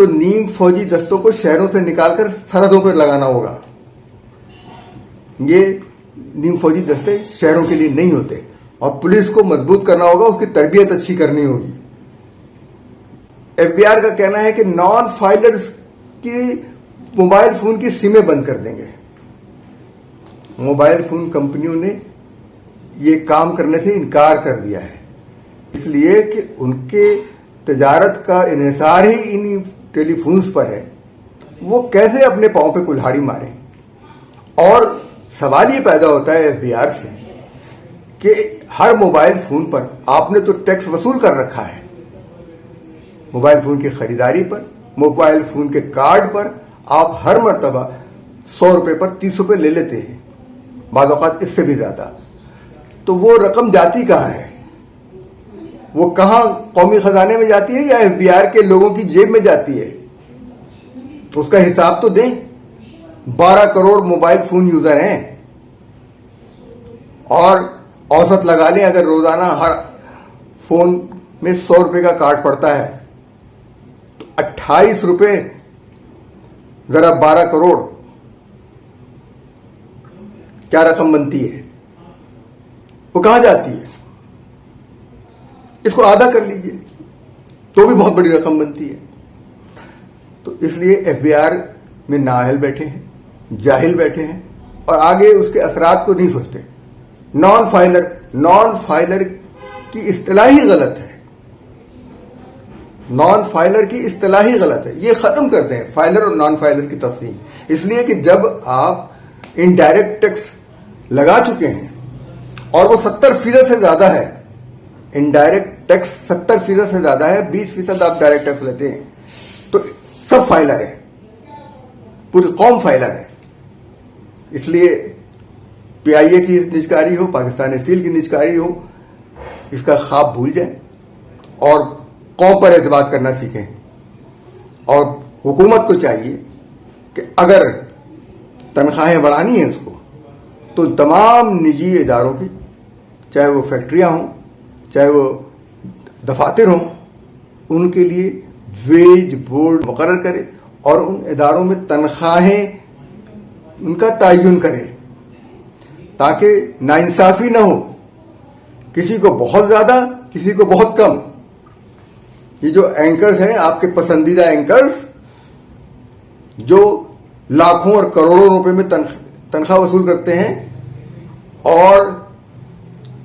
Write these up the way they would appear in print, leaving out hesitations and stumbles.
تو نیم فوجی دستوں کو شہروں سے نکال کر سرحدوں پر لگانا ہوگا. یہ نیم فوجی دستے شہروں کے لیے نہیں ہوتے. اور پولیس کو مضبوط کرنا ہوگا، اس کی تربیت اچھی کرنی ہوگی. ایف بی آر کا کہنا ہے کہ نان فائلرز کی موبائل فون کی سمیں بند کر دیں گے. موبائل فون کمپنیوں نے یہ کام کرنے سے انکار کر دیا ہے، اس لیے کہ ان کے تجارت کا انحصار ہی ان ٹیلی فونز پر ہے. وہ کیسے اپنے پاؤں پہ کلہاڑی ماریں؟ اور سوال یہ پیدا ہوتا ہے ایف بی آر سے کہ ہر موبائل فون پر آپ نے تو ٹیکس وصول کر رکھا ہے. موبائل فون کی خریداری پر، موبائل فون کے کارڈ پر آپ ہر مرتبہ 100 روپے پر 30 روپے لے لیتے ہیں، بعض اوقات اس سے بھی زیادہ. تو وہ رقم جاتی کہاں ہے؟ وہ کہاں قومی خزانے میں جاتی ہے یا ایف بی آر کے لوگوں کی جیب میں جاتی ہے؟ اس کا حساب تو دیں. 12 کروڑ موبائل فون یوزر ہیں اور اوسط لگا لیں اگر روزانہ ہر فون میں 100 روپے کا کارڈ پڑتا ہے تو 28 روپے ذرا 12 کروڑ کیا رقم بنتی ہے؟ وہ کہاں جاتی ہے؟ اس کو آدھا کر لیجئے تو بھی بہت بڑی رقم بنتی ہے. تو اس لیے ایف بی آر میں نااہل بیٹھے ہیں، جاہل بیٹھے ہیں اور آگے اس کے اثرات کو نہیں سوچتے. نان فائلر کی اصطلاح ہی غلط ہے. نان فائلر کی اصطلاح ہی غلط ہے. یہ ختم کر دیں فائلر اور نان فائلر کی تقسیم. اس لیے کہ جب آپ انڈائریکٹ ٹیکس لگا چکے ہیں اور وہ 70% سے زیادہ ہے، انڈائریکٹ ٹیکس 70% سے زیادہ ہے، 20% آپ ڈائریکٹ ٹیکس لیتے ہیں، تو سب فائلر ہیں، پوری قوم فائلر ہے. اس لیے پی آئی اے کی نجکاری ہو، پاکستان اسٹیل کی نجکاری ہو، اس کا خواب بھول جائیں اور قوم پر اعتماد کرنا سیکھیں. اور حکومت کو چاہیے کہ اگر تنخواہیں بڑھانی ہیں اس کو تو تمام نجی اداروں کی، چاہے وہ فیکٹریاں ہوں، چاہے وہ دفاتر ہوں، ان کے لیے ویج بورڈ مقرر کرے اور ان اداروں میں تنخواہیں ان کا تعین کرے تاکہ ناانصافی نہ ہو، کسی کو بہت زیادہ کسی کو بہت کم. یہ جو اینکرز ہیں آپ کے پسندیدہ اینکرز جو لاکھوں اور کروڑوں روپے میں تنخواہ وصول کرتے ہیں اور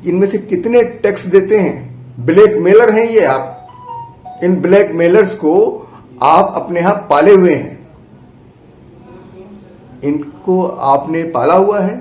ان میں سے کتنے ٹیکس دیتے ہیں، بلیک میلر ہیں یہ. آپ ان بلیک میلرز کو آپ اپنے ہاں پالے ہوئے ہیں، ان کو آپ نے پالا ہوا ہے.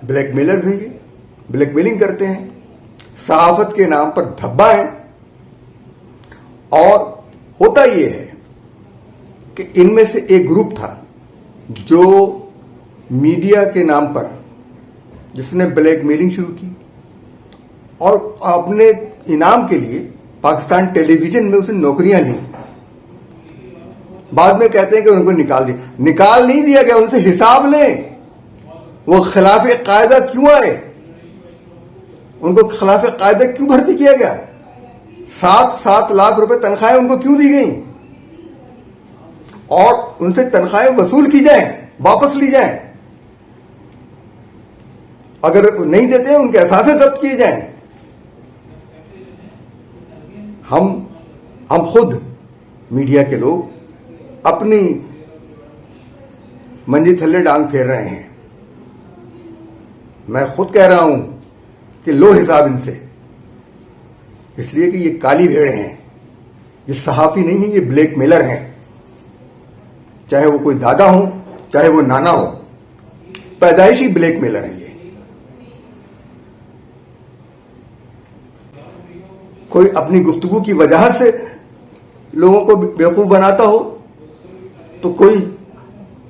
بلیک میلرز ہیں، یہ بلیک میلنگ کرتے ہیں، صحافت کے نام پر دھبا ہیں. اور ہوتا یہ ہے کہ ان میں سے ایک گروپ تھا جو میڈیا کے نام پر جس نے بلیک میلنگ شروع کی اور اپنے انعام کے لیے پاکستان ٹیلی ویژن میں اسے نوکریاں لیں. بعد میں کہتے ہیں کہ ان کو نکال دیا. نکال نہیں دیا گیا، ان سے حساب لیں. وہ خلاف قاعدہ کیوں آئے؟ ان کو خلاف قاعدہ کیوں بھرتی کیا گیا؟ 7 لاکھ روپے تنخواہیں ان کو کیوں دی گئیں؟ اور ان سے تنخواہیں وصول کی جائیں، واپس لی جائیں. اگر نہیں دیتے ہیں ان کے اثاثے ضبط کیے جائیں. ہم خود میڈیا کے لوگ اپنی منجی تھلے ڈانگ پھیر رہے ہیں. میں خود کہہ رہا ہوں کہ لو حساب ان سے، اس لیے کہ یہ کالی بھیڑیں ہیں، یہ صحافی نہیں ہیں، یہ بلیک میلر ہیں. چاہے وہ کوئی دادا ہو چاہے وہ نانا ہو، پیدائشی بلیک میلر ہیں. یہ کوئی اپنی گفتگو کی وجہ سے لوگوں کو بیوقوف بناتا ہو تو کوئی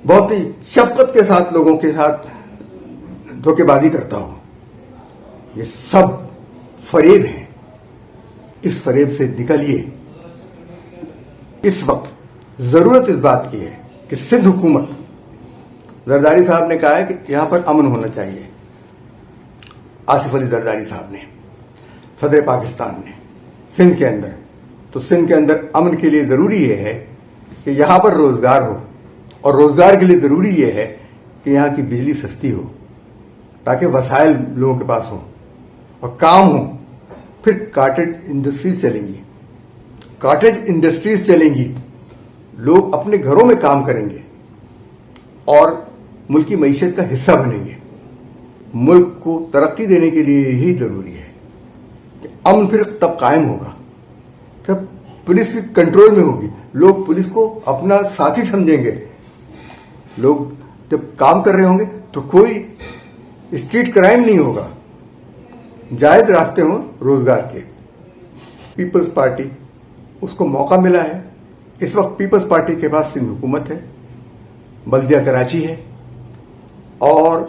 بہت ہی شفقت کے ساتھ لوگوں کے ساتھ دھوکے بازی کرتا ہو. یہ سب فریب ہیں. اس فریب سے نکلیے. اس وقت ضرورت اس بات کی ہے کہ سندھ حکومت، زرداری صاحب نے کہا ہے کہ یہاں پر امن ہونا چاہیے. آصف علی زرداری صاحب نے، صدر پاکستان نے، سندھ کے اندر. تو سندھ کے اندر امن کے لیے ضروری یہ ہے کہ یہاں پر روزگار ہو، اور روزگار کے لیے ضروری یہ ہے کہ یہاں کی بجلی سستی ہو تاکہ وسائل لوگوں کے پاس ہوں اور کام ہوں. پھر کاٹیج انڈسٹریز چلیں گی، کاٹیج انڈسٹریز چلیں گی، لوگ اپنے گھروں میں کام کریں گے اور ملکی معیشت کا حصہ بنیں گے. ملک کو ترقی دینے کے لیے یہی ضروری ہے کہ امن پھر تب قائم ہوگا جب پولیس بھی کنٹرول میں ہوگی، لوگ پولیس کو اپنا ساتھی سمجھیں گے. لوگ جب کام کر رہے ہوں گے تو کوئی اسٹریٹ کرائم نہیں ہوگا، جائز راستے ہوں روزگار کے. پیپلز پارٹی اس کو موقع ملا ہے. اس وقت پیپلز پارٹی کے پاس سندھ حکومت ہے، بلدیہ کراچی ہے، اور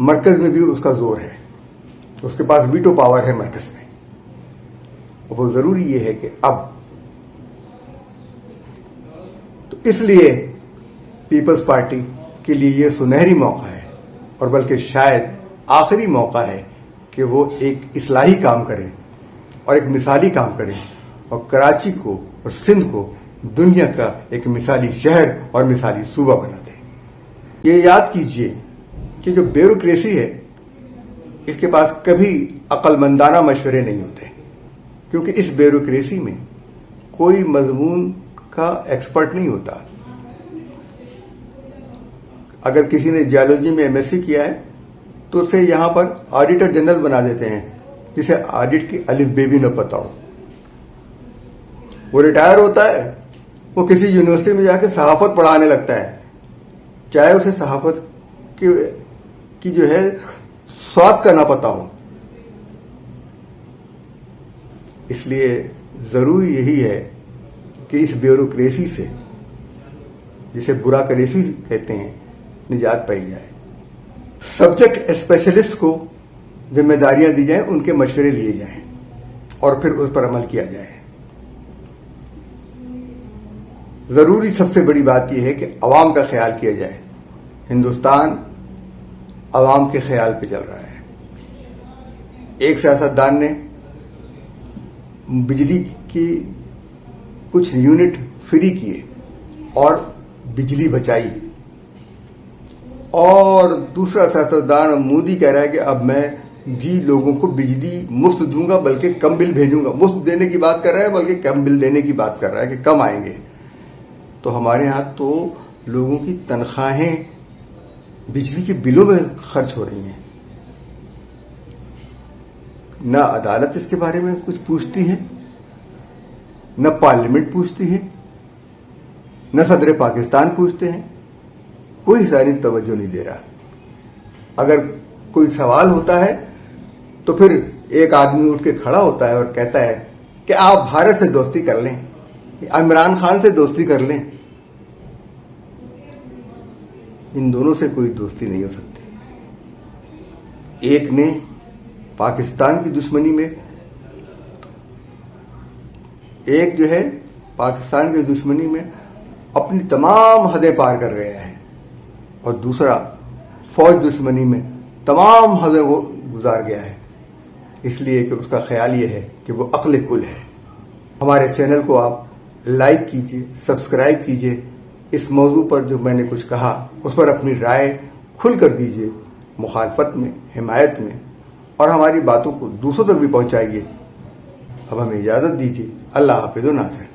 مرکز میں بھی اس کا زور ہے. اس کے پاس ویٹو پاور ہے مرکز میں. اور وہ ضروری یہ ہے کہ اب تو اس لیے پیپلز پارٹی کے لیے یہ سنہری موقع ہے، اور بلکہ شاید آخری موقع ہے کہ وہ ایک اصلاحی کام کریں اور ایک مثالی کام کریں اور کراچی کو اور سندھ کو دنیا کا ایک مثالی شہر اور مثالی صوبہ بنا دیں. یہ یاد کیجئے کہ جو بیوروکریسی ہے اس کے پاس کبھی عقل مندانہ مشورے نہیں ہوتے، کیونکہ اس بیوروکریسی میں کوئی مضمون کا ایکسپرٹ نہیں ہوتا. اگر کسی نے جیولوجی میں ایم ایس سی کیا ہے تو اسے یہاں پر آڈیٹر جنرل بنا دیتے ہیں جسے آڈٹ کی الف بے بھی نہ پتا ہو. وہ ریٹائر ہوتا ہے، وہ کسی یونیورسٹی میں جا کے صحافت پڑھانے لگتا ہے، چاہے اسے صحافت کی جو ہے سواد کا نہ پتا ہو. اس لیے ضروری یہی ہے کہ اس بیوروکریسی سے، جسے براکریسی کہتے ہیں، نجات پائی جائے. سبجیکٹ اسپیشلسٹ کو ذمہ داریاں دی جائیں، ان کے مشورے لیے جائیں اور پھر اس پر عمل کیا جائے. ضروری سب سے بڑی بات یہ ہے کہ عوام کا خیال کیا جائے. ہندوستان عوام کے خیال پہ چل رہا ہے. ایک سیاستدان نے بجلی کی کچھ یونٹ فری کیے اور بجلی بچائی، اور دوسرا سیاستدان مودی کہہ رہا ہے کہ اب میں بھی لوگوں کو بجلی مفت دوں گا، بلکہ کم بل بھیجوں گا. مفت دینے کی بات کر رہا ہے بلکہ کم بل دینے کی بات کر رہا ہے کہ کم آئیں گے. تو ہمارے ہاں تو لوگوں کی تنخواہیں بجلی کے بلوں میں خرچ ہو رہی ہیں. نہ عدالت اس کے بارے میں کچھ پوچھتی ہے، نہ پارلیمنٹ پوچھتی ہے، نہ صدر پاکستان پوچھتے ہیں. کوئی ذاتی توجہ نہیں دے رہا. اگر کوئی سوال ہوتا ہے تو پھر ایک آدمی اٹھ کے کھڑا ہوتا ہے اور کہتا ہے کہ آپ بھارت سے دوستی کر لیں، عمران خان سے دوستی کر لیں. ان دونوں سے کوئی دوستی نہیں ہو سکتی. ایک نے پاکستان کی دشمنی میں، ایک جو ہے پاکستان کی دشمنی میں اپنی تمام حدیں پار کر گیا ہے، اور دوسرا فوج دشمنی میں تمام حدیں وہ گزار گیا ہے. اس لیے کہ اس کا خیال یہ ہے کہ وہ عقل کل ہے. ہمارے چینل کو آپ لائک کیجئے، سبسکرائب کیجئے. اس موضوع پر جو میں نے کچھ کہا اس پر اپنی رائے کھل کر دیجئے، مخالفت میں، حمایت میں، اور ہماری باتوں کو دوسروں تک بھی پہنچائیے. اب ہمیں اجازت دیجیے. اللہ حافظ و ناصر.